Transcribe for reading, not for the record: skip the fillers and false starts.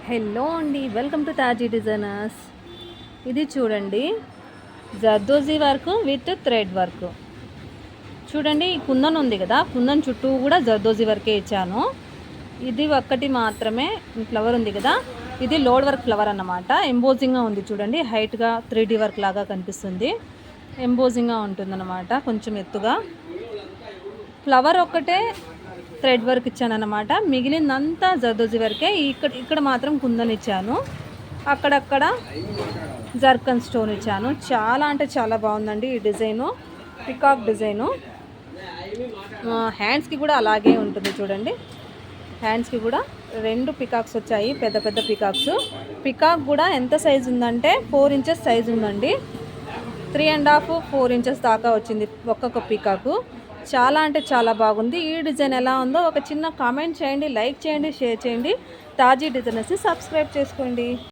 Hello అండి, welcome to తాజీ designers. ఇది చూడండి, zardozi work with thread work. చూడండి, ఈ కుందన్ ఉంది కదా, కుందన్ చుట్టూ కూడా జర్దోజీ వర్కే ఇచ్చాను. ఇది ఒక్కటి మాత్రమే ఫ్లవర్ ఉంది కదా, ఇది లోడ్ వర్క్ ఫ్లవర్ అన్నమాట. ఎంబోజింగ్గా ఉంది చూడండి, హైట్గా 3D వర్క్ లాగా కనిపిస్తుంది. ఎంబోజింగ్గా ఉంటుందన్నమాట, కొంచెం ఎత్తుగా. ఫ్లవర్ ఒక్కటే థ్రెడ్ వర్క్ ఇచ్చాను అన్నమాట, మిగిలిందంతా జర్దోజీ వర్కే. ఇక్కడ మాత్రం కుందన్ ఇచ్చాను, అక్కడక్కడ జర్కన్ స్టోన్ ఇచ్చాను. చాలా అంటే చాలా బాగుందండి ఈ డిజైను, పికాక్ డిజైను. హ్యాండ్స్కి కూడా అలాగే ఉంటుంది చూడండి, హ్యాండ్స్కి కూడా 2 పికాక్స్ వచ్చాయి, పెద్ద పెద్ద పికాక్స్. పికాక్ కూడా ఎంత సైజు ఉందంటే 4 ఇంచెస్ సైజు ఉందండి, 3.5 4 ఇంచెస్ దాకా వచ్చింది ఒక్కొక్క పికాకు. చాలా అంటే చాలా బాగుంది. ఈ డిజైన్ ఎలా ఉందో ఒక చిన్న కామెంట్ చేయండి, లైక్ చేయండి, షేర్ చేయండి. తాజీ డిజైనర్స్ని సబ్స్క్రైబ్ చేసుకోండి.